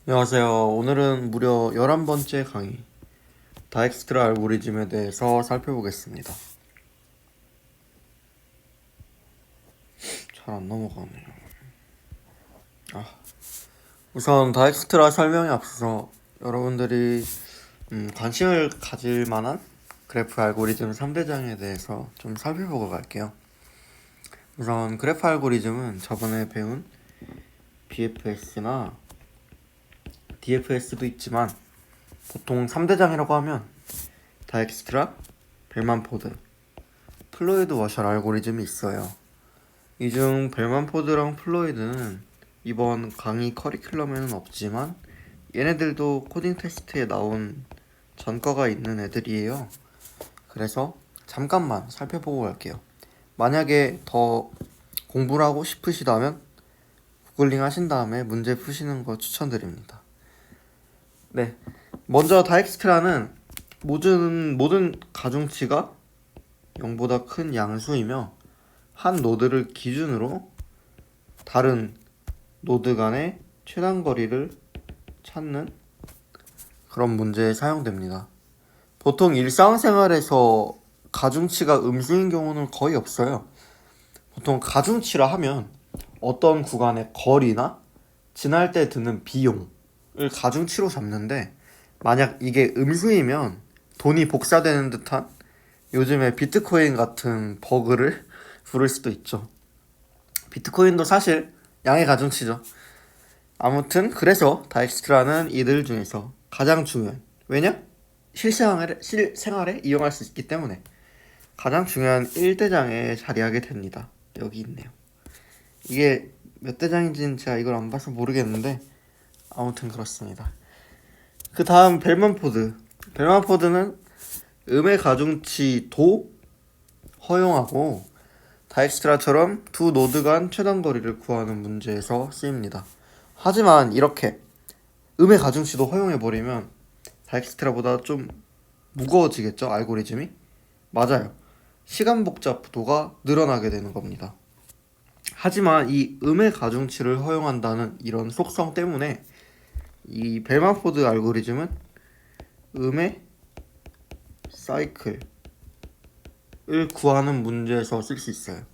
안녕하세요. 오늘은 무려 11번째 강의 다엑스트라 알고리즘에 대해서 살펴보겠습니다. 잘 안 넘어가네요. 우선 다엑스트라 설명에 앞서서 여러분들이 관심을 가질 만한 그래프 알고리즘 3대장에 대해서 좀 살펴보고 갈게요. 우선 그래프 알고리즘은 저번에 배운 BFS나 DFS도 있지만 보통 3대장이라고 하면 다엑스트라, 벨만포드, 플로이드 워셜 알고리즘이 있어요. 이 중 벨만포드랑 플로이드는 이번 강의 커리큘럼에는 없지만 얘네들도 코딩 테스트에 나온 전과가 있는 애들이에요. 그래서 잠깐만 살펴보고 갈게요. 만약에 더 공부를 하고 싶으시다면 구글링 하신 다음에 문제 푸시는 거 추천드립니다. 네, 먼저 다엑스트라는 모든 가중치가 0보다 큰 양수이며 한 노드를 기준으로 다른 노드 간의 최단 거리를 찾는 그런 문제에 사용됩니다. 보통 일상생활에서 가중치가 음수인 경우는 거의 없어요. 보통 가중치라 하면 어떤 구간의 거리나 지날 때 드는 비용을 가중치로 잡는데, 만약 이게 음수이면 돈이 복사되는 듯한 요즘에 비트코인 같은 버그를 부를 수도 있죠. 비트코인도 사실 양의 가중치죠. 아무튼 그래서 다엑스트라는 이들 중에서 가장 중요한, 왜냐? 실생활에 이용할 수 있기 때문에 가장 중요한 1대장에 자리하게 됩니다. 여기 있네요. 이게 몇 대장인지는 제가 이걸 안 봐서 모르겠는데 아무튼 그렇습니다. 그 다음 벨만포드는 음의 가중치도 허용하고 다엑스트라처럼 두 노드 간 최단 거리를 구하는 문제에서 쓰입니다. 하지만 이렇게 음의 가중치도 허용해버리면 다엑스트라보다 좀 무거워지겠죠, 알고리즘이? 맞아요. 시간 복잡도가 늘어나게 되는 겁니다. 하지만 이 음의 가중치를 허용한다는 이런 속성 때문에 이 벨만포드 알고리즘은 음의 사이클을 구하는 문제에서 쓸 수 있어요.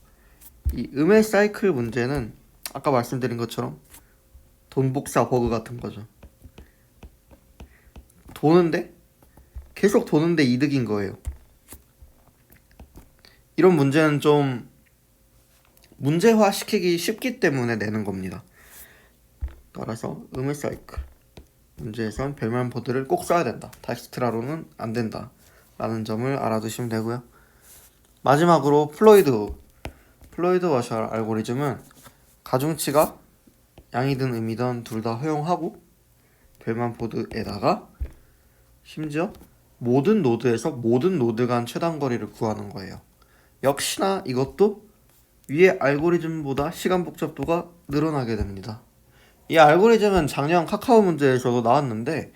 이 음의 사이클 문제는 아까 말씀드린 것처럼 돈 복사 버그 같은 거죠. 도는데 계속 도는데 이득인 거예요. 이런 문제는 좀 문제화 시키기 쉽기 때문에 내는 겁니다. 따라서 음의 사이클 문제에선 벨만포드를 꼭 써야 된다. 다엑스트라로는 안 된다 라는 점을 알아두시면 되고요. 마지막으로 플로이드 워셜 알고리즘은 가중치가 양이든 음이든 둘 다 허용하고 벨만포드에다가 심지어 모든 노드에서 모든 노드 간 최단 거리를 구하는 거예요. 역시나 이것도 위의 알고리즘보다 시간 복잡도가 늘어나게 됩니다. 이 알고리즘은 작년 카카오 문제에서도 나왔는데,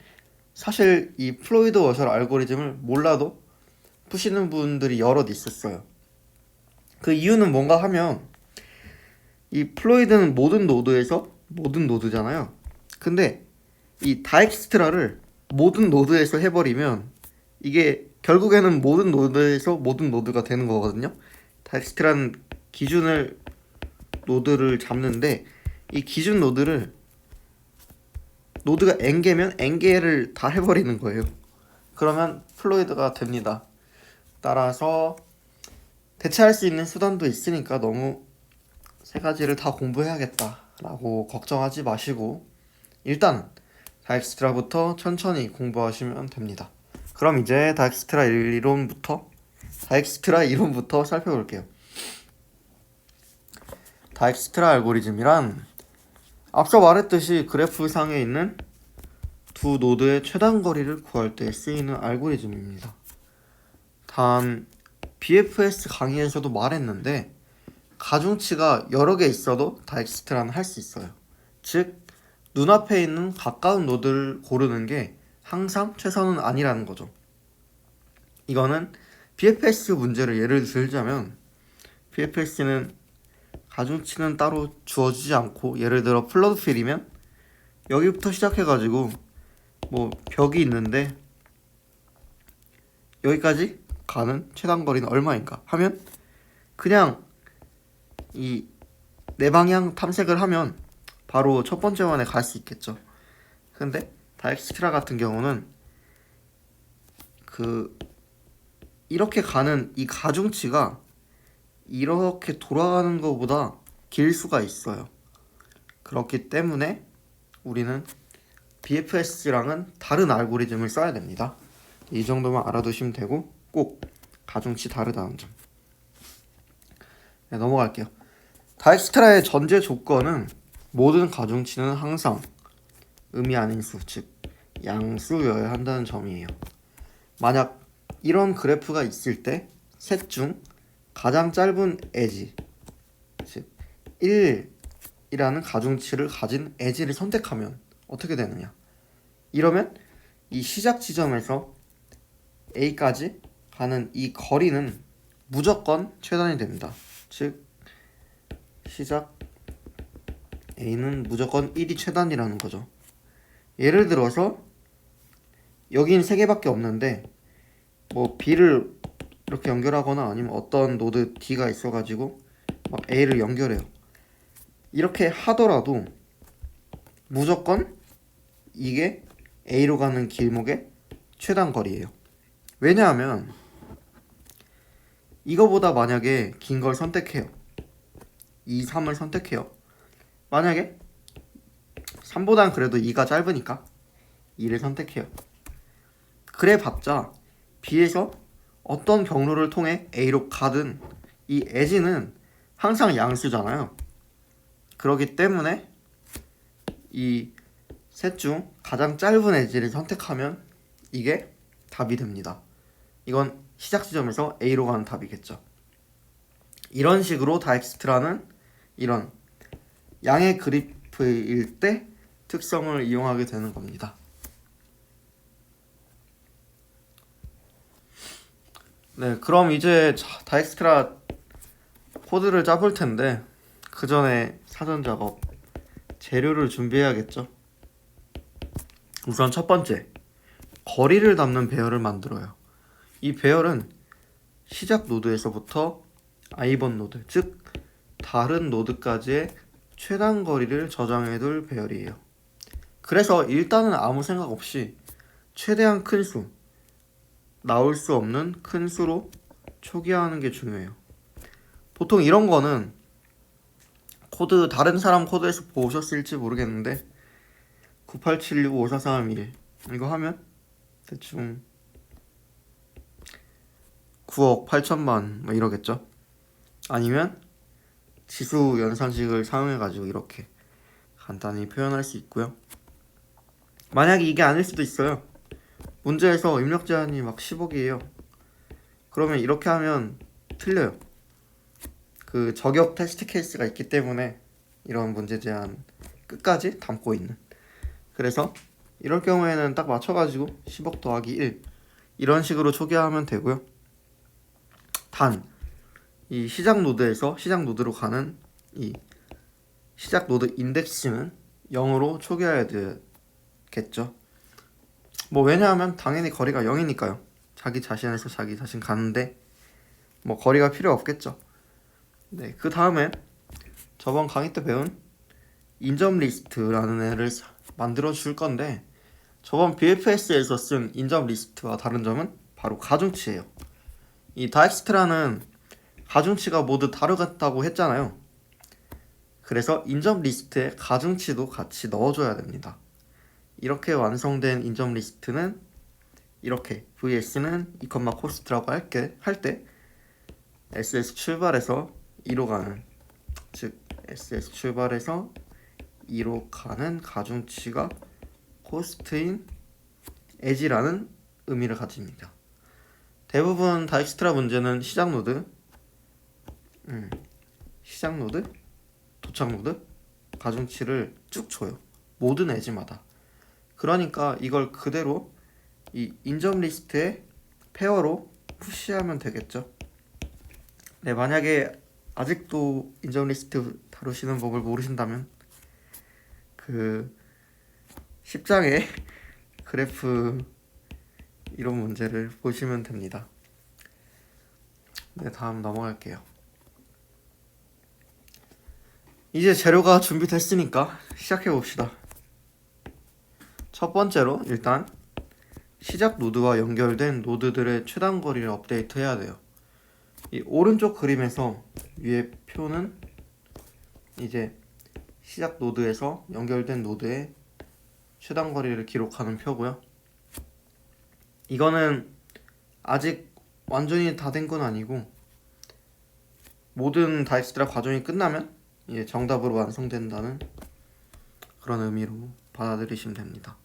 사실 이 플로이드 워셜 알고리즘을 몰라도 푸시는 분들이 여럿 있었어요. 그 이유는 뭔가 하면 이 플로이드는 모든 노드에서 모든 노드잖아요. 근데 이 다엑스트라를 모든 노드에서 해버리면 이게 결국에는 모든 노드에서 모든 노드가 되는 거거든요. 다엑스트라는 기준을 노드를 잡는데, 이 기준 노드가 n개면 n개를 다 해버리는 거예요. 그러면 플로이드가 됩니다. 따라서 대체할 수 있는 수단도 있으니까 너무 세 가지를 다 공부해야겠다라고 걱정하지 마시고 일단 다엑스트라부터 천천히 공부하시면 됩니다. 그럼 이제 다엑스트라 이론부터 살펴볼게요. 다엑스트라 알고리즘이란 앞서 말했듯이 그래프상에 있는 두 노드의 최단 거리를 구할 때 쓰이는 알고리즘입니다. 단 BFS 강의에서도 말했는데 가중치가 여러 개 있어도 다엑스트라는 할 수 있어요. 즉 눈앞에 있는 가까운 노드를 고르는 게 항상 최선은 아니라는 거죠. 이거는 BFS 문제를 예를 들자면 BFS는 가중치는 따로 주어지지 않고, 예를 들어 플러드필이면 여기부터 시작해가지고 뭐 벽이 있는데 여기까지 가는 최단 거리는 얼마인가 하면 그냥 이 네 방향 탐색을 하면 바로 첫 번째 원에 갈 수 있겠죠. 근데 다엑스트라 같은 경우는 그 이렇게 가는 이 가중치가 이렇게 돌아가는 것보다 길 수가 있어요. 그렇기 때문에 우리는 BFS랑은 다른 알고리즘을 써야 됩니다. 이 정도만 알아두시면 되고 꼭 가중치 다르다는 점. 네, 넘어갈게요. 다엑스트라의 전제 조건은 모든 가중치는 항상 음이 아닌 수, 즉 양수여야 한다는 점이에요. 만약 이런 그래프가 있을 때 셋 중 가장 짧은 에지, 즉 1이라는 가중치를 가진 에지를 선택하면 어떻게 되느냐? 이러면 이 시작 지점에서 A까지 가는 이 거리는 무조건 최단이 됩니다. 즉 시작 A는 무조건 1이 최단이라는 거죠. 예를 들어서 여긴 3개밖에 없는데 뭐 B를 이렇게 연결하거나 아니면 어떤 노드 D가 있어가지고 막 A를 연결해요. 이렇게 하더라도 무조건 이게 A로 가는 길목의 최단 거리예요. 왜냐하면 이거보다 만약에 긴 걸 선택해요. 2, 3을 선택해요. 만약에 3보단 그래도 2가 짧으니까 2를 선택해요. 그래 봤자 B에서 어떤 경로를 통해 A로 가든 이 에지는 항상 양수잖아요. 그렇기 때문에 이 셋 중 가장 짧은 에지를 선택하면 이게 답이 됩니다. 이건 시작 지점에서 A로 가는 답이겠죠. 이런 식으로 다엑스트라는 이런 양의 그래프일 때 특성을 이용하게 되는 겁니다. 네, 그럼 이제 다엑스트라 코드를 짜볼 텐데 그 전에 사전 작업 재료를 준비해야겠죠. 우선 첫 번째, 거리를 담는 배열을 만들어요. 이 배열은 시작 노드에서부터 i번 노드, 즉 다른 노드까지의 최단 거리를 저장해둘 배열이에요. 그래서 일단은 아무 생각 없이 최대한 큰 수, 나올 수 없는 큰 수로 초기화하는 게 중요해요. 보통 이런 거는 코드 다른 사람 코드에서 보셨을지 모르겠는데 98765431 이거 하면 대충 9억 8천만 뭐 이러겠죠. 아니면 지수 연산식을 사용해가지고 이렇게 간단히 표현할 수 있고요. 만약에 이게 아닐 수도 있어요. 문제에서 입력 제한이 막 10억이에요. 그러면 이렇게 하면 틀려요. 그 저격 테스트 케이스가 있기 때문에 이런 문제 제한 끝까지 담고 있는. 그래서 이럴 경우에는 딱 맞춰가지고 10억 더하기 1 이런 식으로 초기화하면 되고요. 단 이 시작 노드에서 시작 노드로 가는 이 시작 노드 인덱스는 0으로 초기화해야 되겠죠. 뭐 왜냐하면 당연히 거리가 0이니까요. 자기 자신에서 자기 자신 가는데 뭐 거리가 필요 없겠죠. 네, 그 다음에 저번 강의 때 배운 인점 리스트라는 애를 만들어 줄 건데 저번 BFS에서 쓴 인점 리스트와 다른 점은 바로 가중치예요. 이 다엑스트라는 가중치가 모두 다르다고 했잖아요. 그래서 인점 리스트에 가중치도 같이 넣어줘야 됩니다. 이렇게 완성된 인점 리스트는 이렇게 vs는 cost라고 할 때 ss 출발해서 2로 가는, 즉 ss 출발해서 2로 가는 가중치가 코스트인 edge라는 의미를 가집니다. 대부분 다엑스트라 문제는 시작 노드, 도착 노드, 가중치를 쭉 줘요. 모든 에지마다. 그러니까 이걸 그대로 이 인점 리스트에 페어로 푸시하면 되겠죠. 네, 만약에 아직도 인점 리스트 다루시는 법을 모르신다면 그 10장의 그래프 이론 문제를 보시면 됩니다. 네, 다음 넘어갈게요. 이제 재료가 준비됐으니까 시작해 봅시다. 첫 번째로 일단 시작 노드와 연결된 노드들의 최단 거리를 업데이트 해야 돼요. 이 오른쪽 그림에서 위에 표는 이제 시작 노드에서 연결된 노드의 최단 거리를 기록하는 표고요. 이거는 아직 완전히 다 된 건 아니고 모든 다이스트라 과정이 끝나면 이제 정답으로 완성된다는 그런 의미로 받아들이시면 됩니다.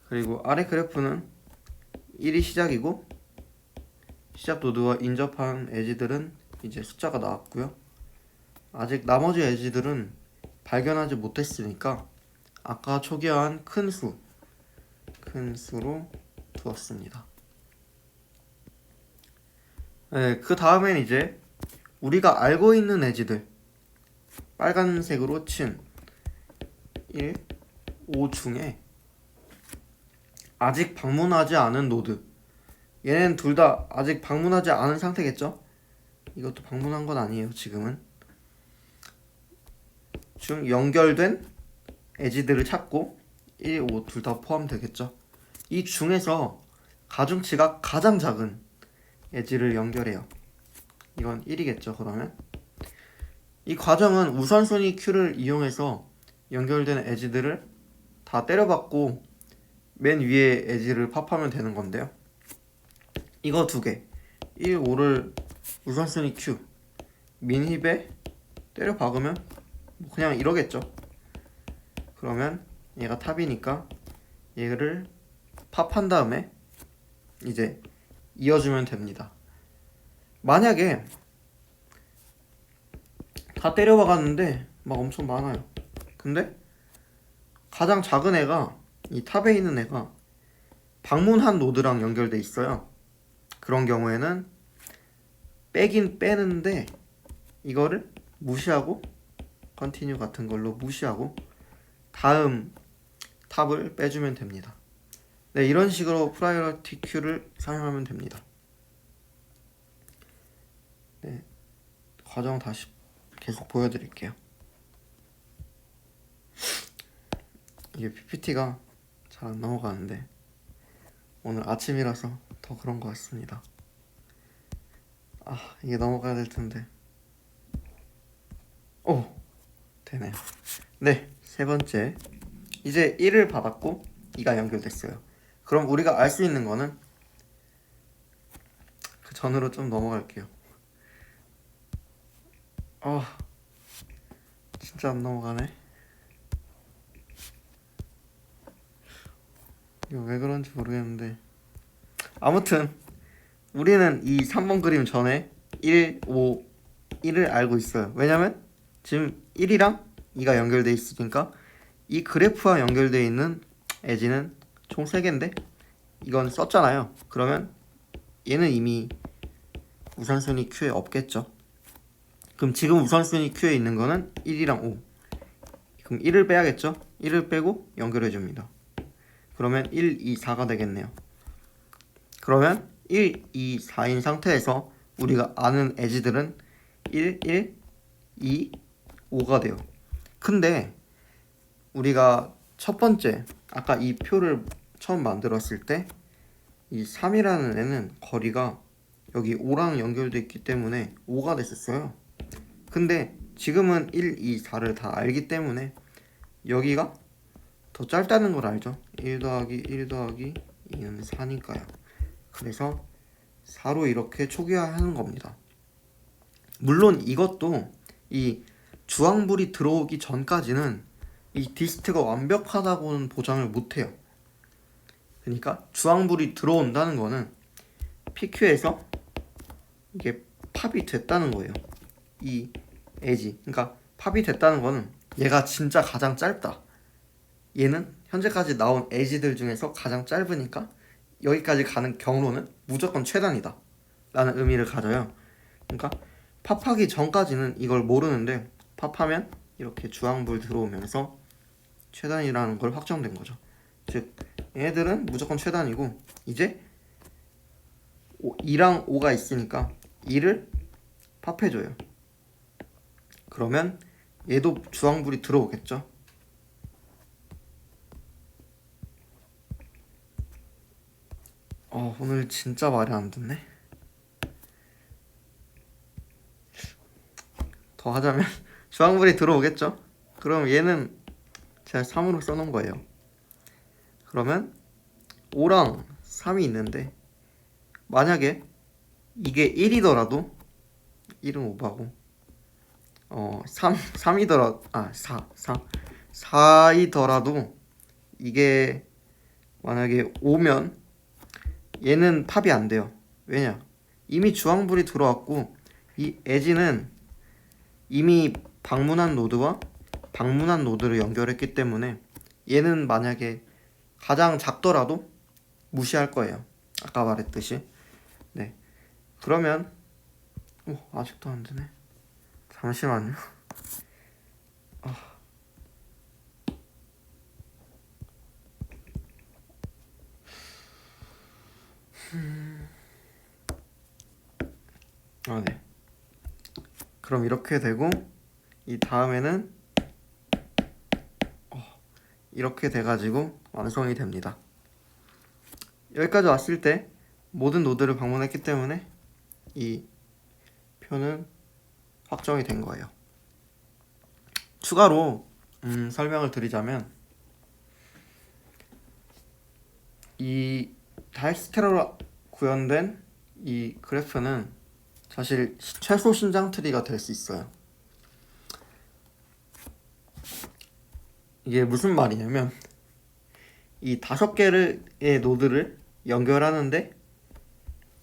그리고 아래 그래프는 1이 시작이고 시작 노드와 인접한 에지들은 이제 숫자가 나왔고요. 아직 나머지 에지들은 발견하지 못했으니까 아까 초기화한 큰 수로 두었습니다. 네, 그 다음엔 이제 우리가 알고 있는 에지들 빨간색으로 친 1, 5 중에 아직 방문하지 않은 노드, 얘는 둘 다 아직 방문하지 않은 상태겠죠? 이것도 방문한 건 아니에요. 지금은 중 연결된 에지들을 찾고 1, 5 둘 다 포함되겠죠. 이 중에서 가중치가 가장 작은 에지를 연결해요. 이건 1이겠죠. 그러면 이 과정은 우선순위 큐를 이용해서 연결된 에지들을 다 때려박고 맨 위에 에지를 팝하면 되는 건데요. 이거 두 개 1, 5를 우선순위 큐 민힙에 때려 박으면 뭐 그냥 이러겠죠. 그러면 얘가 탑이니까 얘를 팝한 다음에 이제 이어주면 됩니다. 만약에 다 때려 박았는데 막 엄청 많아요. 근데 가장 작은 애가 이 탑에 있는 애가 방문한 노드랑 연결돼 있어요. 그런 경우에는 빼긴 빼는데 이거를 무시하고 컨티뉴 같은 걸로 무시하고 다음 탑을 빼주면 됩니다. 네, 이런 식으로 프라이어티 큐를 사용하면 됩니다. 네, 과정 다시 계속 보여드릴게요. 이게 PPT가 잘 안 넘어가는데 오늘 아침이라서 더 그런 것 같습니다. 이게 넘어가야 될 텐데. 오, 되네요. 네, 세 번째. 이제 1을 받았고 2가 연결됐어요. 그럼 우리가 알 수 있는 거는 그 전으로 좀 넘어갈게요. 진짜 안 넘어가네. 이거 왜 그런지 모르겠는데 아무튼 우리는 이 3번 그림 전에 1, 5, 1을 알고 있어요. 왜냐면 지금 1이랑 2가 연결돼 있으니까 이 그래프와 연결되어 있는 에지는 총 3개인데 이건 썼잖아요. 그러면 얘는 이미 우선순위 큐에 없겠죠. 그럼 지금 우선순위 큐에 있는 거는 1이랑 5. 그럼 1을 빼야겠죠. 1을 빼고 연결해줍니다. 그러면 1, 2, 4가 되겠네요. 그러면 1, 2, 4인 상태에서 우리가 아는 에지들은 1, 1, 2, 5가 돼요. 근데 우리가 첫 번째 아까 이 표를 처음 만들었을 때 이 3이라는 애는 거리가 여기 5랑 연결되어 있기 때문에 5가 됐었어요. 근데 지금은 1, 2, 4를 다 알기 때문에 여기가 더 짧다는 걸 알죠. 1 더하기 1 더하기 2는 4니까요. 그래서 4로 이렇게 초기화하는 겁니다. 물론 이것도 이 주황불이 들어오기 전까지는 이 디스트가 완벽하다고는 보장을 못해요. 그러니까 주황불이 들어온다는 거는 PQ에서 이게 팝이 됐다는 거예요. 이 에지. 그러니까 팝이 됐다는 거는 얘가 진짜 가장 짧다. 얘는 현재까지 나온 에지들 중에서 가장 짧으니까 여기까지 가는 경로는 무조건 최단이다 라는 의미를 가져요. 그러니까 팝하기 전까지는 이걸 모르는데 팝하면 이렇게 주황불 들어오면서 최단이라는 걸 확정된 거죠. 즉 얘네들은 무조건 최단이고 이제 2랑 5가 있으니까 2를 팝해줘요. 그러면 얘도 주황불이 들어오겠죠. 오늘 진짜 말이 안 듣네. 더 하자면 주황불이 들어오겠죠. 그럼 얘는 제가 3으로 써놓은 거예요. 그러면 5랑 3이 있는데 만약에 이게 1이더라도 1은 오바고 3이더라도 4이더라도 이게 만약에 5면 얘는 팝이 안 돼요. 왜냐? 이미 주황불이 들어왔고 이 에지는 이미 방문한 노드와 방문한 노드를 연결했기 때문에 얘는 만약에 가장 작더라도 무시할 거예요. 아까 말했듯이. 네. 그러면 아직도 안 되네. 잠시만요. 네. 그럼 이렇게 되고 이 다음에는 이렇게 돼가지고 완성이 됩니다. 여기까지 왔을 때 모든 노드를 방문했기 때문에 이 표는 확정이 된 거예요. 추가로 설명을 드리자면 이 다이엑스테라로 구현된 이 그래프는 사실 최소 신장 트리가 될 수 있어요. 이게 무슨 말이냐면 이 5개의 노드를 연결하는데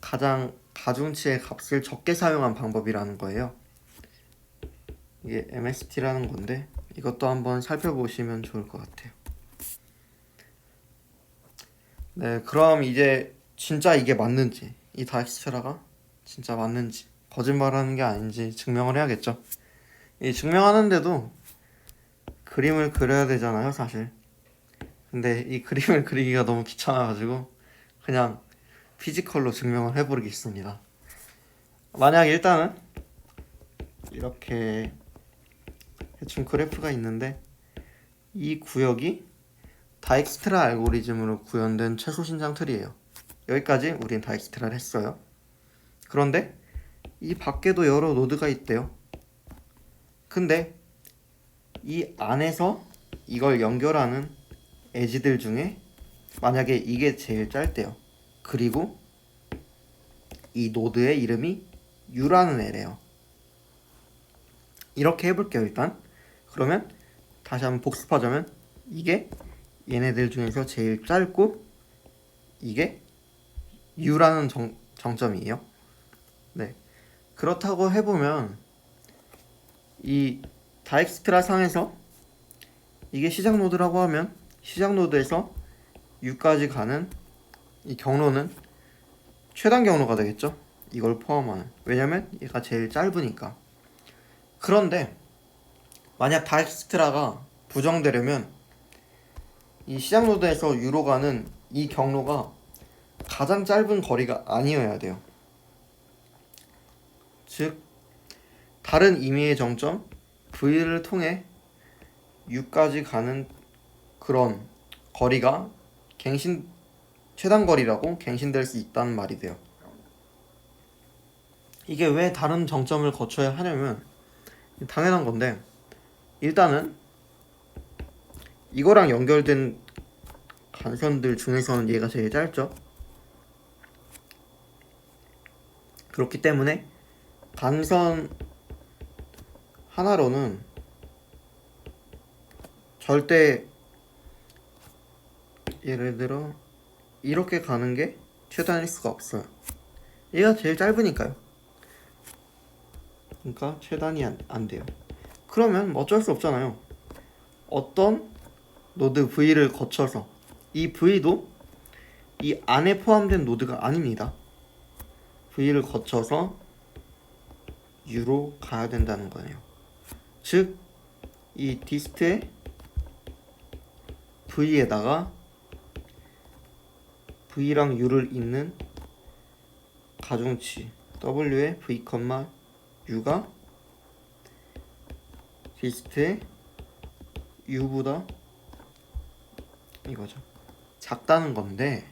가장 가중치의 값을 적게 사용한 방법이라는 거예요. 이게 MST라는 건데 이것도 한번 살펴보시면 좋을 것 같아요. 네, 그럼 이제 진짜 이게 맞는지, 이 다이엑스테라가 진짜 맞는지 거짓말하는 게 아닌지 증명을 해야겠죠. 이 증명하는데도 그림을 그려야 되잖아요, 사실. 근데 이 그림을 그리기가 너무 귀찮아가지고 그냥 피지컬로 증명을 해버리겠습니다. 만약 일단은 이렇게 대충 그래프가 있는데 이 구역이 다익스트라 알고리즘으로 구현된 최소 신장 틀이에요. 여기까지 우린 다익스트라를 했어요. 그런데 이 밖에도 여러 노드가 있대요. 근데 이 안에서 이걸 연결하는 에지들 중에 만약에 이게 제일 짧대요. 그리고 이 노드의 이름이 U라는 애래요. 이렇게 해볼게요. 일단 그러면 다시 한번 복습하자면 이게 얘네들 중에서 제일 짧고 이게 U라는 정점이에요. 네, 그렇다고 해보면 이 다익스트라 상에서 이게 시작 노드라고 하면 시작 노드에서 U까지 가는 이 경로는 최단 경로가 되겠죠. 이걸 포함하는. 왜냐면 얘가 제일 짧으니까. 그런데 만약 다익스트라가 부정되려면 이 시작 노드에서 U로 가는 이 경로가 가장 짧은 거리가 아니어야 돼요. 즉 다른 임의의 정점 V를 통해 U까지 가는 그런 거리가 최단 거리라고 갱신될 수 있다는 말이 돼요. 이게 왜 다른 정점을 거쳐야 하냐면 당연한 건데 일단은 이거랑 연결된 간선들 중에서는 얘가 제일 짧죠. 그렇기 때문에 간선 하나로는 절대 예를 들어 이렇게 가는 게 최단일 수가 없어요. 얘가 제일 짧으니까요. 그러니까 최단이 안 돼요. 그러면 뭐 어쩔 수 없잖아요. 어떤 노드 V를 거쳐서 이 V도 이 안에 포함된 노드가 아닙니다. V를 거쳐서 U로 가야 된다는 거예요. 즉 이 디스트의 v에다가 v랑 u를 잇는 가중치 w의 v, u가 디스트의 u보다 이거죠. 작다는 건데,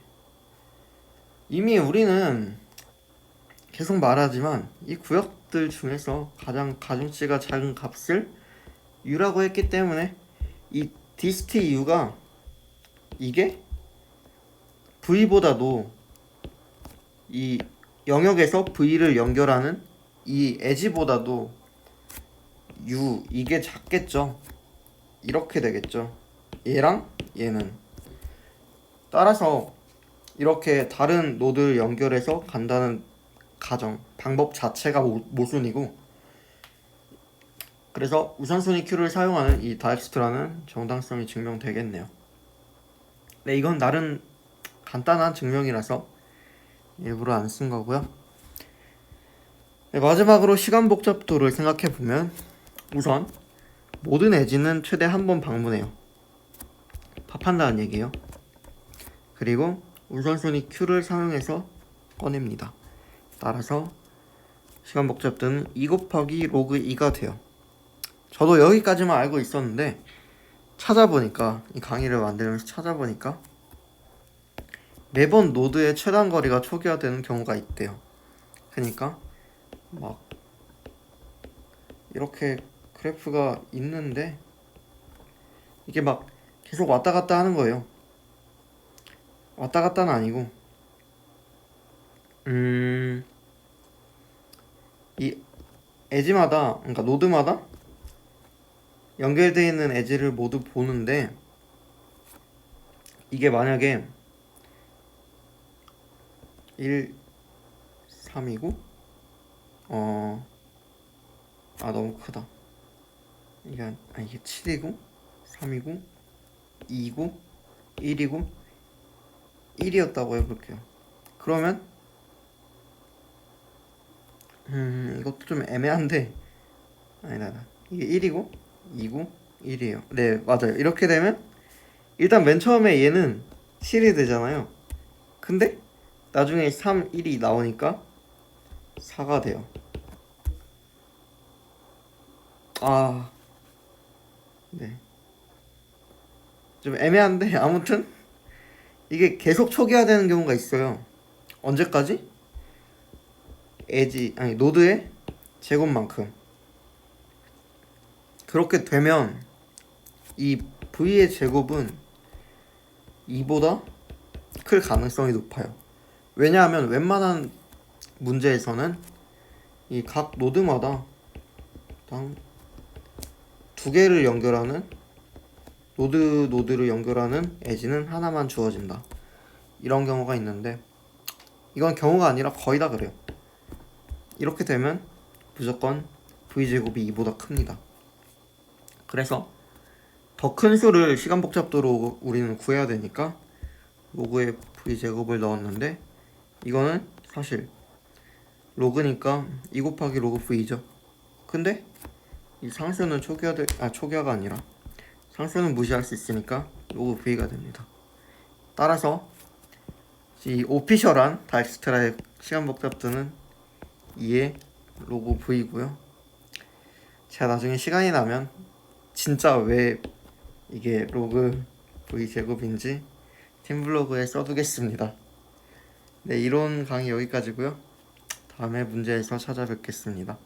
이미 우리는 계속 말하지만 이 구역들 중에서 가장 가중치가 작은 값을 u라고 했기 때문에 이 디스트 u가 이게 v보다도 이 영역에서 v를 연결하는 이 엣지보다도 u 이게 작겠죠. 이렇게 되겠죠. 얘랑 얘는. 따라서 이렇게 다른 노드를 연결해서 간다는 방법 자체가 모순이고, 그래서 우선순위 큐를 사용하는 이 다이엑스트라는 정당성이 증명되겠네요. 네, 이건 나름 간단한 증명이라서 일부러 안 쓴 거고요. 네, 마지막으로 시간 복잡도를 생각해 보면, 우선 모든 엣지는 최대 한 번 방문해요. 합한다는 얘기예요. 그리고 우선순위 Q를 사용해서 꺼냅니다. 따라서 시간 복잡도는 2 곱하기 로그 2가 돼요. 저도 여기까지만 알고 있었는데 찾아보니까, 이 강의를 만들면서 찾아보니까 매번 노드의 최단 거리가 초기화되는 경우가 있대요. 그러니까 막 이렇게 그래프가 있는데 이게 막 계속 왔다 갔다 하는 거예요. 왔다 갔다는 아니고 이 엣지마다, 그러니까 노드마다 연결되어 있는 엣지를 모두 보는데, 이게 만약에 1, 3이고 너무 크다. 이게 7이고 3이고 2고 1이고 1이었다고 해볼게요. 그러면 이것도 좀 애매한데, 아니다, 이게 1이고 2고 1이에요. 네, 맞아요. 이렇게 되면 일단 맨 처음에 얘는 7이 되잖아요. 근데 나중에 3, 1이 나오니까 4가 돼요. 네, 좀 애매한데 아무튼 이게 계속 초기화되는 경우가 있어요. 언제까지? 노드의 제곱만큼. 그렇게 되면 이 v의 제곱은 2보다 클 가능성이 높아요. 왜냐하면 웬만한 문제에서는 이 각 노드마다 두 개를 연결하는 노드를 연결하는 엣지는 하나만 주어진다. 이런 경우가 있는데, 이건 경우가 아니라 거의 다 그래요. 이렇게 되면 무조건 v제곱이 2보다 큽니다. 그래서 더 큰 수를 시간 복잡도로 우리는 구해야 되니까 로그에 v제곱을 넣었는데, 이거는 사실 로그니까 2 곱하기 로그 v죠. 근데 이 상수는 초기화가 아니라 상수는 무시할 수 있으니까 로그 v가 됩니다. 따라서 이 오피셜한 다이엑스트라의 시간 복잡도는 2의 로그 v고요. 제가 나중에 시간이 나면 진짜 왜 이게 로그 v 제곱인지 팀블로그에 써두겠습니다. 네, 이론 강의 여기까지고요. 다음에 문제에서 찾아뵙겠습니다.